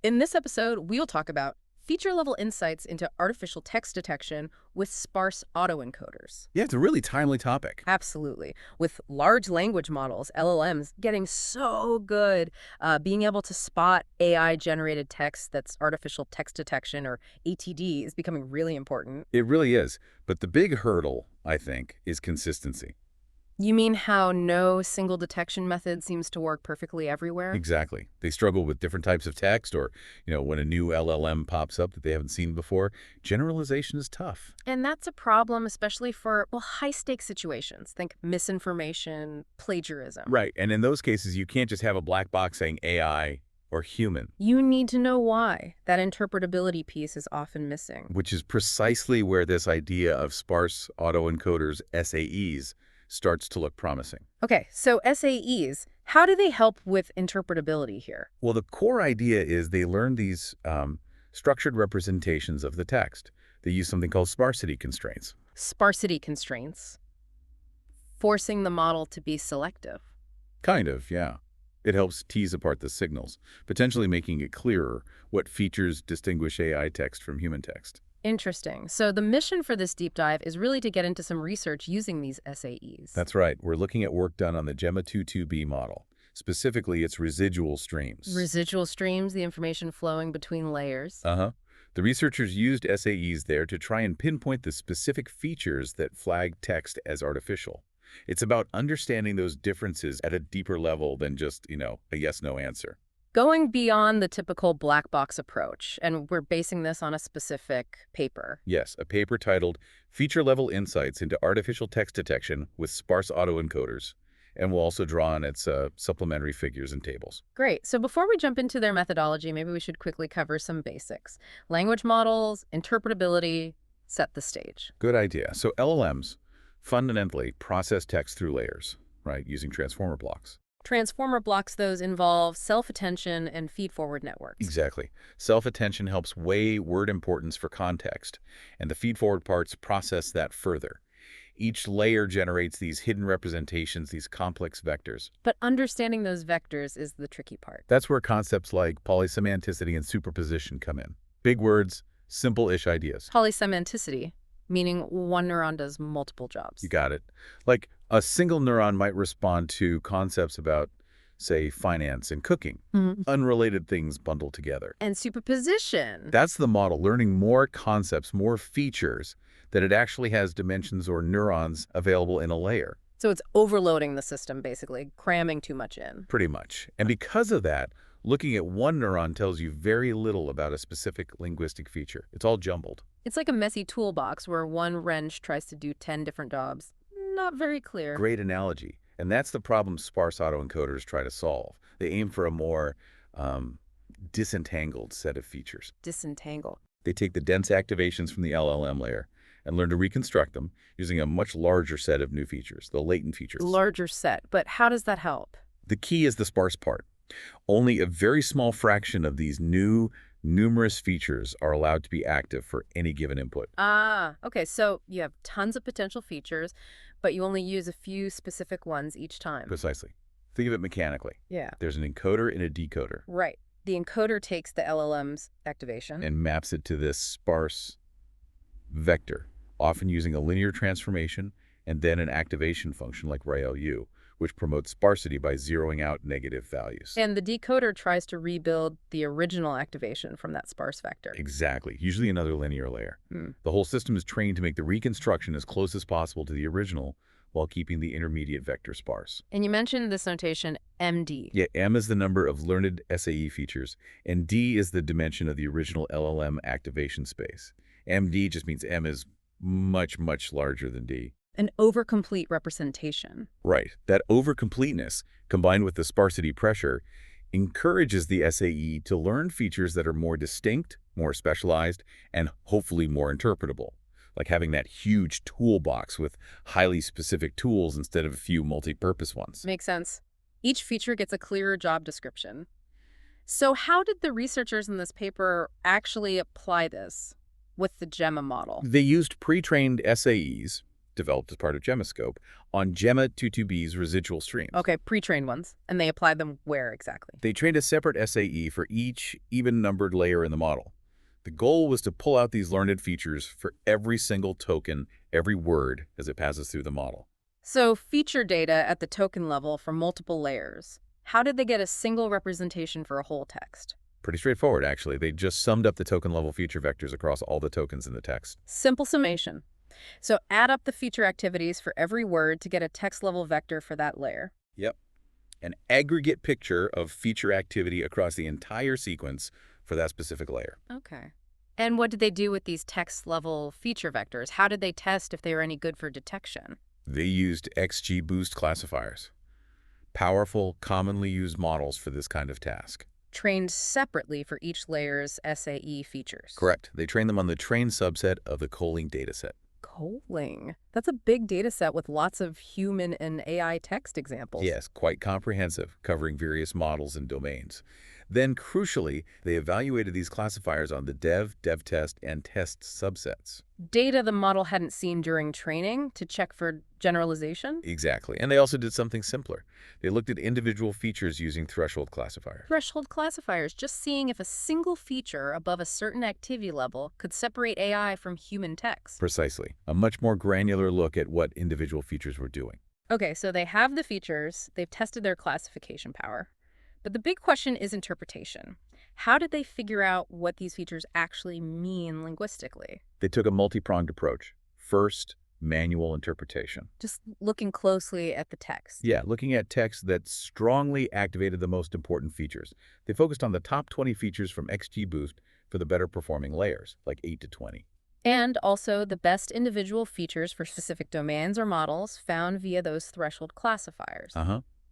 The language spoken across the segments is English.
In this episode, we'll talk about feature-level insights into artificial text detection with sparse autoencoders. Yeah, it's a really timely topic. Absolutely. With large language models, LLMs, getting so good, being able to spot AI-generated text that's artificial text detection, or ATD, is becoming really important. It really is. But the big hurdle, I think, is consistency. You mean how no single detection method seems to work perfectly everywhere? Exactly. They struggle with different types of text or, when a new LLM pops up that they haven't seen before, generalization is tough. And that's a problem, especially for, well, high-stakes situations. Think misinformation, plagiarism. Right. And in those cases, you can't just have a black box saying AI or human, You need to know why. That interpretability piece is often missing. which is precisely where this idea of sparse autoencoders, SAEs, starts to look promising. Okay, so SAEs, how do they help with interpretability here? Well, the core idea is they learn these structured representations of the text. They use something called sparsity constraints. Sparsity constraints, forcing the model to be selective. Kind of, yeah. It helps tease apart the signals, potentially making it clearer what features distinguish AI text from human text. Interesting. So the mission for this deep dive is really to get into some research using these SAEs. That's right. We're looking at work done on the Gemma 2.2b model, specifically its residual streams. Residual streams, the information flowing between layers. Uh-huh. The researchers used SAEs there to try and pinpoint the specific features that flag text as artificial. It's about understanding those differences at a deeper level than just, a yes-no answer. Going beyond the typical black box approach, and we're basing this on a specific paper. Yes, a paper titled Feature-Level Insights into Artificial Text Detection with Sparse Autoencoders, and we'll also draw on its supplementary figures and tables. Great. So before we jump into their methodology, maybe we should quickly cover some basics. Language models, interpretability, set the stage. Good idea. So LLMs fundamentally process text through layers, right, using transformer blocks. Transformer blocks, those involve self-attention and feed-forward networks. Exactly. Self-attention helps weigh word importance for context, and the feed-forward parts process that further. Each layer generates these hidden representations, these complex vectors. But understanding those vectors is the tricky part. That's where concepts like polysemanticity and superposition come in. Big words, simple-ish ideas. Polysemanticity, meaning one neuron does multiple jobs. You got it. Like a single neuron might respond to concepts about, say, finance and cooking. Unrelated things bundled together. And superposition. That's the model, learning more concepts, more features, that it actually has dimensions or neurons available in a layer. So it's overloading the system, basically, cramming too much in. Pretty much. And because of that, looking at one neuron tells you very little about a specific linguistic feature. It's all jumbled. It's like a messy toolbox where one wrench tries to do 10 different jobs. Not very clear. Great analogy. And that's the problem sparse autoencoders try to solve. They aim for a more disentangled set of features. Disentangle. They take the dense activations from the LLM layer and learn to reconstruct them using a much larger set of new features, the latent features. Larger set. But how does that help? The key is the sparse part. Only a very small fraction of these new, numerous features are allowed to be active for any given input. Ah, okay. So you have tons of potential features, but you only use a few specific ones each time. Precisely. Think of it mechanically. Yeah. There's an encoder and a decoder. Right. The encoder takes the LLM's activation And maps it to this sparse vector, often using a linear transformation and then an activation function like ReLU, which promotes sparsity by zeroing out negative values. And the decoder tries to rebuild the original activation from that sparse vector. Exactly, usually another linear layer. The whole system is trained to make the reconstruction as close as possible to the original while keeping the intermediate vector sparse. And you mentioned this notation MD. Yeah, M is the number of learned SAE features, and D is the dimension of the original LLM activation space. MD just means M is much, much larger than D. An overcomplete representation. Right. That overcompleteness, combined with the sparsity pressure, encourages the SAE to learn features that are more distinct, more specialized, and hopefully more interpretable, like having that huge toolbox with highly specific tools instead of a few multi-purpose ones. Makes sense. Each feature gets a clearer job description. So how did the researchers in this paper actually apply this with the Gemma model? They used pre-trained SAEs developed as part of GemmaScope, on Gemma 22B's residual streams. Okay, pre-trained ones. And they applied them where exactly? They trained a separate SAE for each even-numbered layer in the model. The goal was to pull out these learned features for every single token, every word, as it passes through the model. So feature data at the token level for multiple layers. How did they get a single representation for a whole text? Pretty straightforward, actually. They just summed up the token-level feature vectors across all the tokens in the text. Simple summation. So add up the feature activities for every word to get a text-level vector for that layer. Yep. An aggregate picture of feature activity across the entire sequence for that specific layer. Okay. And what did they do with these text-level feature vectors? How did they test if they were any good for detection? They used XGBoost classifiers. Powerful, commonly used models for this kind of task. Trained separately for each layer's SAE features. Correct. They trained them on the trained subset of the Coling dataset. Coling. That's a big data set with lots of human and AI text examples. Yes, quite comprehensive, covering various models and domains. Then, crucially, they evaluated these classifiers on the dev test, and test subsets. Data the model hadn't seen during training to check for generalization? Exactly. And they also did something simpler. They looked at individual features using threshold classifiers. Threshold classifiers, just seeing if a single feature above a certain activity level could separate AI from human text. Precisely. A much more granular look at what individual features were doing. Okay, so they have the features, they've tested their classification power. But the big question is interpretation. How did they figure out what these features actually mean linguistically? They took a multi-pronged approach. First, manual interpretation. Just looking closely at the text. Yeah, looking at text that strongly activated the most important features. They focused on the top 20 features from XGBoost for the better performing layers, like 8 to 20. And also the best individual features for specific domains or models found via those threshold classifiers.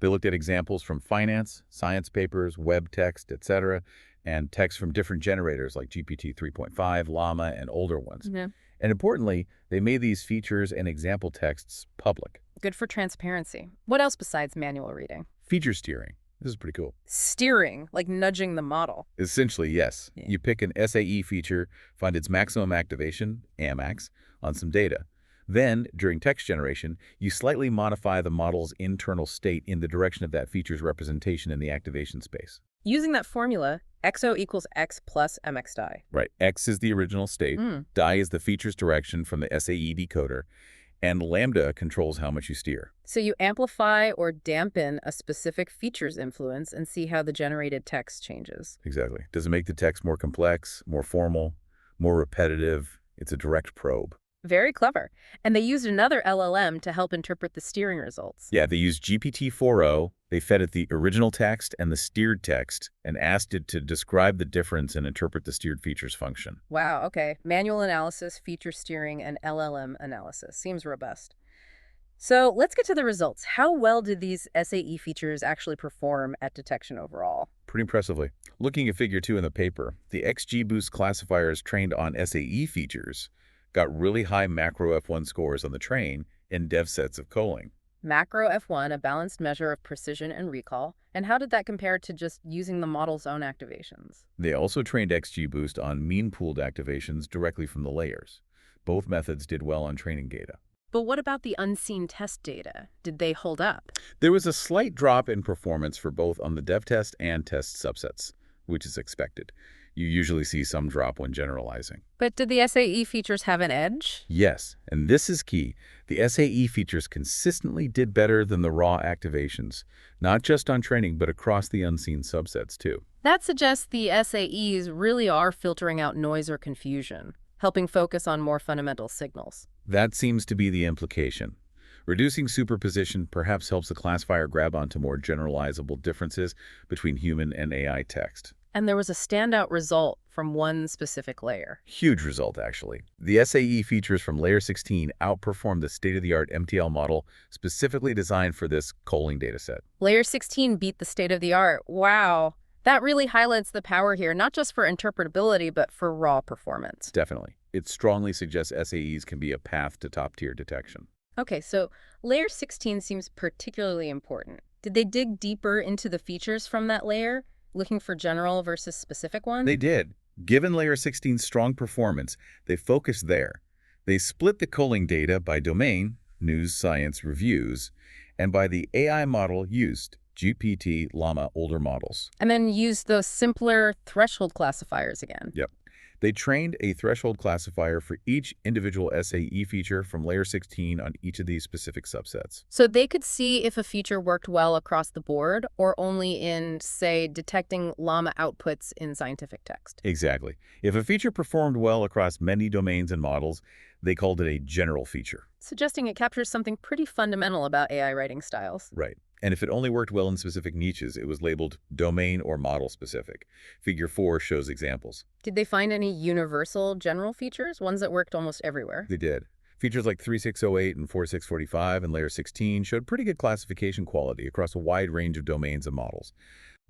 They looked at examples from finance, science papers, web text, etc., and text from different generators like GPT 3.5, Llama, and older ones. Yeah. And importantly, they made these features and example texts public. Good for transparency. What else besides manual reading? Feature steering. This is pretty cool. Steering, like nudging the model. Essentially, yes. Yeah. You pick an SAE feature, find its maximum activation, AMAX, on some data. Then, during text generation, you slightly modify the model's internal state in the direction of that feature's representation in the activation space. Using that formula, XO equals X plus MX die. Right. X is the original state, die is the feature's direction from the SAE decoder, and lambda controls how much you steer. So you amplify or dampen a specific feature's influence and see how the generated text changes. Exactly. Does it make the text more complex, more formal, more repetitive? It's a direct probe. Very clever. And they used another LLM to help interpret the steering results. Yeah, they used GPT-4o. They fed it the original text and the steered text and asked it to describe the difference and interpret the steered features function. Wow, okay. Manual analysis, feature steering, and LLM analysis. Seems robust. So let's get to the results. How well did these SAE features actually perform at detection overall? Pretty impressively. Looking at Figure 2 in the paper, the XGBoost classifiers trained on SAE features got really high macro F1 scores on the train in dev sets of Coling. Macro F1, a balanced measure of precision and recall. And how did that compare to just using the model's own activations? They also trained XGBoost on mean pooled activations directly from the layers. Both methods did well on training data. But what about the unseen test data? Did they hold up? There was a slight drop in performance for both on the dev test and test subsets, which is expected. You usually see some drop when generalizing. But did the SAE features have an edge? Yes, and this is key. The SAE features consistently did better than the raw activations, not just on training, but across the unseen subsets too. That suggests the SAEs really are filtering out noise or confusion, helping focus on more fundamental signals. That seems to be the implication. Reducing superposition perhaps helps the classifier grab onto more generalizable differences between human and AI text. And there was a standout result from one specific layer. Huge result, actually. The SAE features from Layer 16 outperformed the state-of-the-art MTL model specifically designed for this Coling dataset. Layer 16 beat the state-of-the-art. Wow. That really highlights the power here, not just for interpretability, but for raw performance. Definitely. It strongly suggests SAEs can be a path to top-tier detection. Okay, so Layer 16 seems particularly important. Did they dig deeper into the features from that layer, looking for general versus specific ones? They did. Given Layer 16's strong performance, they focused there. They split the culling data by domain, news, science, reviews, and by the AI model used, GPT, Llama, older models. And then use those simpler threshold classifiers again. Yep. They trained a threshold classifier for each individual SAE feature from layer 16 on each of these specific subsets. So they could see if a feature worked well across the board or only in, say, detecting llama outputs in scientific text. Exactly. If a feature performed well across many domains and models, they called it a general feature. Suggesting it captures something pretty fundamental about AI writing styles. Right. And if it only worked well in specific niches, it was labeled domain or model specific. Figure 4 shows examples. Did they find any universal general features, ones that worked almost everywhere? They did. Features like 3608 and 4645 and layer 16 showed pretty good classification quality across a wide range of domains and models.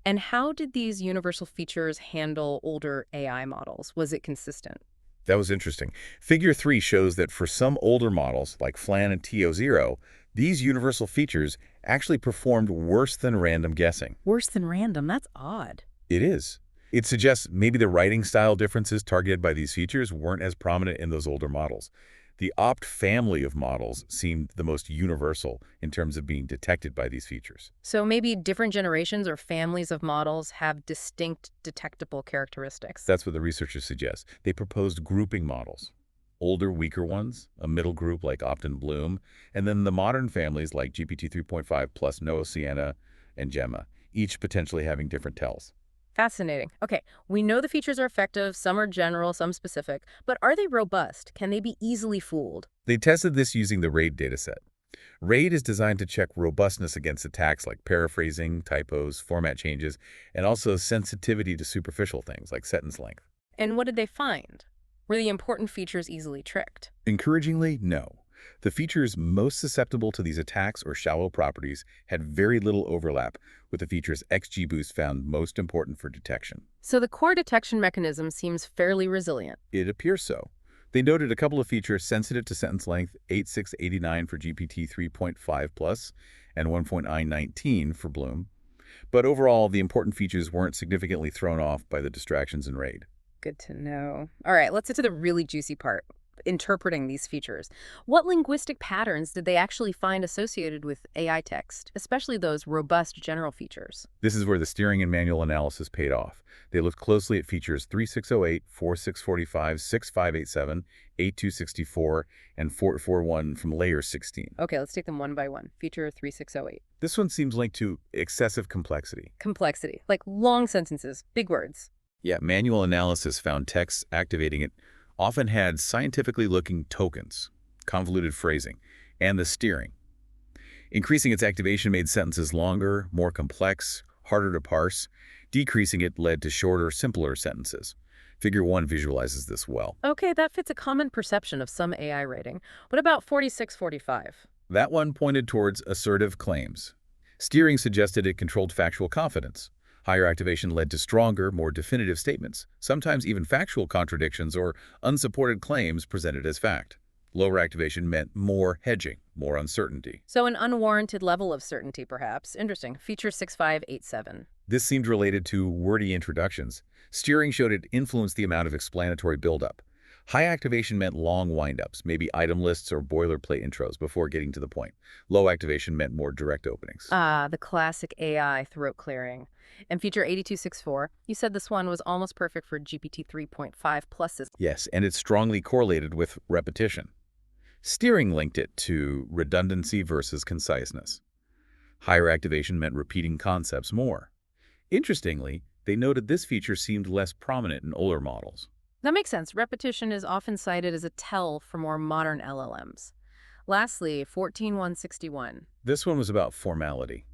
And how did these universal features handle older AI models? Was it consistent? That was interesting. Figure 3 shows that for some older models, like FLAN and TO0, these universal features actually performed worse than random guessing. Worse than random? That's odd. It is. It suggests maybe the writing style differences targeted by these features weren't as prominent in those older models. The opt family of models seemed the most universal in terms of being detected by these features. So maybe different generations or families of models have distinct detectable characteristics. That's what the researchers suggest. They proposed grouping models. Older, weaker ones, a middle group like Opt and Bloom, and then the modern families like GPT 3.5 plus Noah, Sienna, and Gemma, each potentially having different tells. Fascinating. Okay, we know the features are effective, some are general, some specific, but are they robust? Can they be easily fooled? They tested this using the RAID dataset. RAID is designed to check robustness against attacks like paraphrasing, typos, format changes, and also sensitivity to superficial things like sentence length. And what did they find? Were the important features easily tricked? Encouragingly, no. The features most susceptible to these attacks or shallow properties had very little overlap with the features XGBoost found most important for detection. So the core detection mechanism seems fairly resilient. It appears so. They noted a couple of features sensitive to sentence length, 8689 for GPT 3.5 plus and 1.919 for Bloom. But overall, the important features weren't significantly thrown off by the distractions in RAID. Good to know. All right, let's get to the really juicy part, interpreting these features. What linguistic patterns did they actually find associated with AI text, especially those robust general features? This is where the steering and manual analysis paid off. They looked closely at features 3608, 4645, 6587, 8264, and 441 from layer 16. Okay, let's take them one by one. Feature 3608. This one seems linked to excessive complexity. Complexity, like long sentences, big words. Yeah, manual analysis found texts activating it often had scientifically looking tokens, convoluted phrasing, and the steering. Increasing its activation made sentences longer, more complex, harder to parse. Decreasing it led to shorter, simpler sentences. Figure 1 visualizes this well. Okay, that fits a common perception of some AI writing. What about 4645? That one pointed towards assertive claims. Steering suggested it controlled factual confidence. Higher activation led to stronger, more definitive statements, sometimes even factual contradictions or unsupported claims presented as fact. Lower activation meant more hedging, more uncertainty. So an unwarranted level of certainty, perhaps. Interesting. Feature 6587. This seemed related to wordy introductions. Steering showed it influenced the amount of explanatory buildup. High activation meant long windups, maybe item lists or boilerplate intros before getting to the point. Low activation meant more direct openings. Ah, the classic AI throat clearing. And feature 8264, you said this one was almost perfect for GPT 3.5 pluses. Yes, and it's strongly correlated with repetition. Steering linked it to redundancy versus conciseness. Higher activation meant repeating concepts more. Interestingly, they noted this feature seemed less prominent in older models. That makes sense. Repetition is often cited as a tell for more modern LLMs. Lastly, 14161. This one was about formality.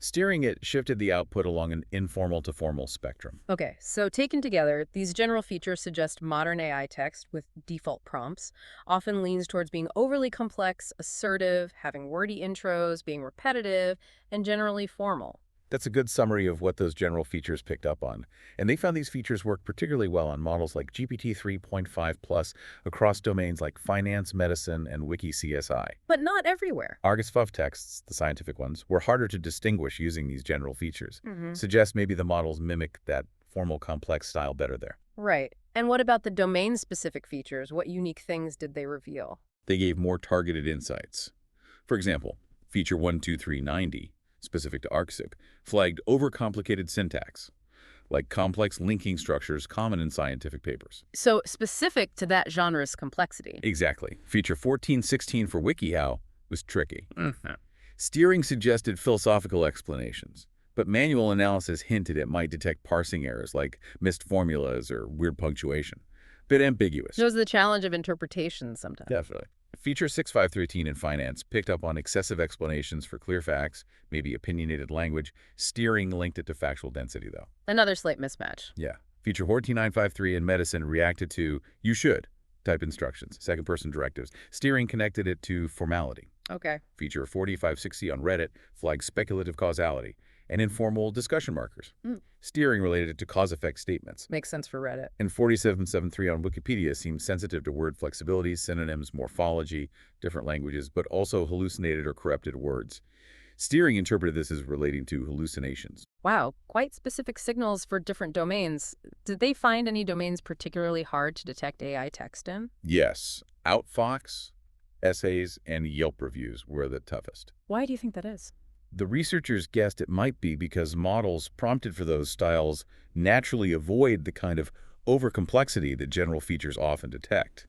Steering it shifted the output along an informal to formal spectrum. Okay, so taken together, these general features suggest modern AI text with default prompts often leans towards being overly complex, assertive, having wordy intros, being repetitive, and generally formal. That's a good summary of what those general features picked up on. And they found these features work particularly well on models like GPT 3.5 plus across domains like finance, medicine, and wiki CSI. But not everywhere. Argus FUV texts, the scientific ones, were harder to distinguish using these general features. Mm-hmm. Suggests maybe the models mimic that formal complex style better there. Right. And what about the domain-specific features? What unique things did they reveal? They gave more targeted insights. For example, feature 12390, specific to ArcZip, flagged overcomplicated syntax, like complex linking structures common in scientific papers. So specific to that genre's complexity. Exactly. Feature 1416 for WikiHow was tricky. Steering suggested philosophical explanations, but manual analysis hinted it might detect parsing errors like missed formulas or weird punctuation. Bit ambiguous. Shows the challenge of interpretation sometimes. Definitely. Feature 6513 in finance picked up on excessive explanations for clear facts, maybe opinionated language. Steering linked it to factual density, though. Another slight mismatch. Yeah. Feature 14953 in medicine reacted to "you should" type instructions, second-person directives. Steering connected it to formality. Okay. Feature 4560 on Reddit flagged speculative causality and informal discussion markers. Steering related it to cause-effect statements. Makes sense for Reddit. And 4773 on Wikipedia seems sensitive to word flexibility, synonyms, morphology, different languages, but also hallucinated or corrupted words. Steering interpreted this as relating to hallucinations. Wow, quite specific signals for different domains. Did they find any domains particularly hard to detect AI text in? Yes, Outfox, essays, and Yelp reviews were the toughest. Why do you think that is? The researchers guessed it might be because models prompted for those styles naturally avoid the kind of overcomplexity that general features often detect.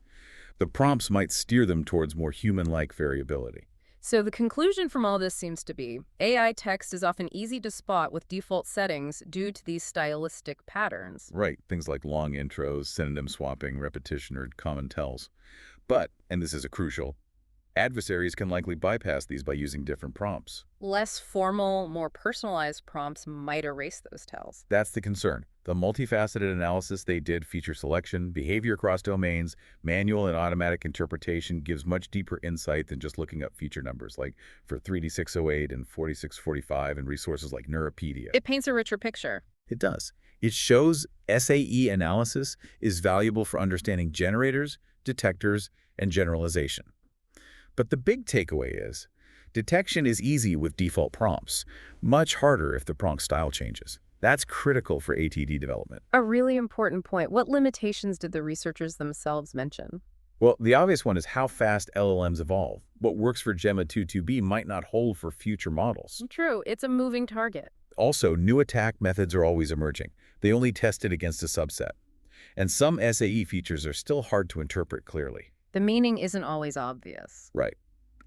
The prompts might steer them towards more human-like variability. So the conclusion from all this seems to be AI text is often easy to spot with default settings due to these stylistic patterns. Right, things like long intros, synonym swapping, repetition, or common tells. But, and this is a crucial, adversaries can likely bypass these by using different prompts. Less formal, more personalized prompts might erase those tells. That's the concern. The multifaceted analysis they did, feature selection, behavior across domains, manual and automatic interpretation, gives much deeper insight than just looking up feature numbers, like for 3D608 and 4645 and resources like Neuropedia. It paints a richer picture. It does. It shows SAE analysis is valuable for understanding generators, detectors, and generalization. But the big takeaway is, detection is easy with default prompts, much harder if the prompt style changes. That's critical for ATD development. A really important point. What limitations did the researchers themselves mention? Well, the obvious one is how fast LLMs evolve. What works for Gemma 2.2b might not hold for future models. True, it's a moving target. Also, new attack methods are always emerging. They only test it against a subset. And some SAE features are still hard to interpret clearly. The meaning isn't always obvious. Right.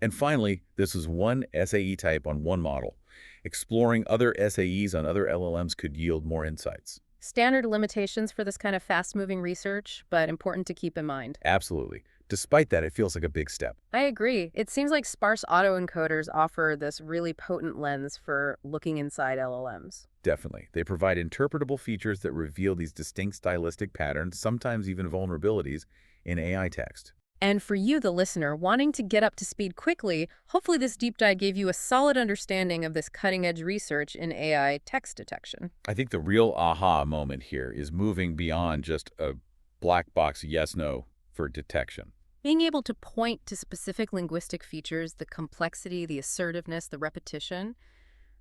And finally, this is one SAE type on one model. Exploring other SAEs on other LLMs could yield more insights. Standard limitations for this kind of fast-moving research, but important to keep in mind. Absolutely. Despite that, it feels like a big step. I agree. It seems like sparse autoencoders offer this really potent lens for looking inside LLMs. Definitely. They provide interpretable features that reveal these distinct stylistic patterns, sometimes even vulnerabilities, in AI text. And for you, the listener, wanting to get up to speed quickly, hopefully this deep dive gave you a solid understanding of this cutting-edge research in AI text detection. I think the real aha moment here is moving beyond just a black box yes-no for detection. Being able to point to specific linguistic features, the complexity, the assertiveness, the repetition,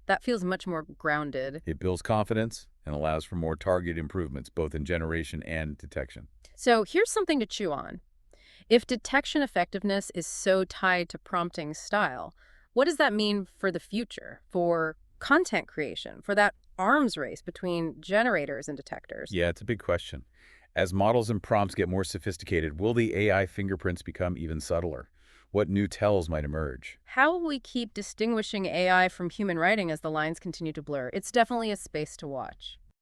that feels much more grounded. It builds confidence and allows for more targeted improvements, both in generation and detection. So here's something to chew on. If detection effectiveness is so tied to prompting style, what does that mean for the future, for content creation, for that arms race between generators and detectors? Yeah, it's a big question. As models and prompts get more sophisticated, will the AI fingerprints become even subtler? What new tells might emerge? How will we keep distinguishing AI from human writing as the lines continue to blur? It's definitely a space to watch.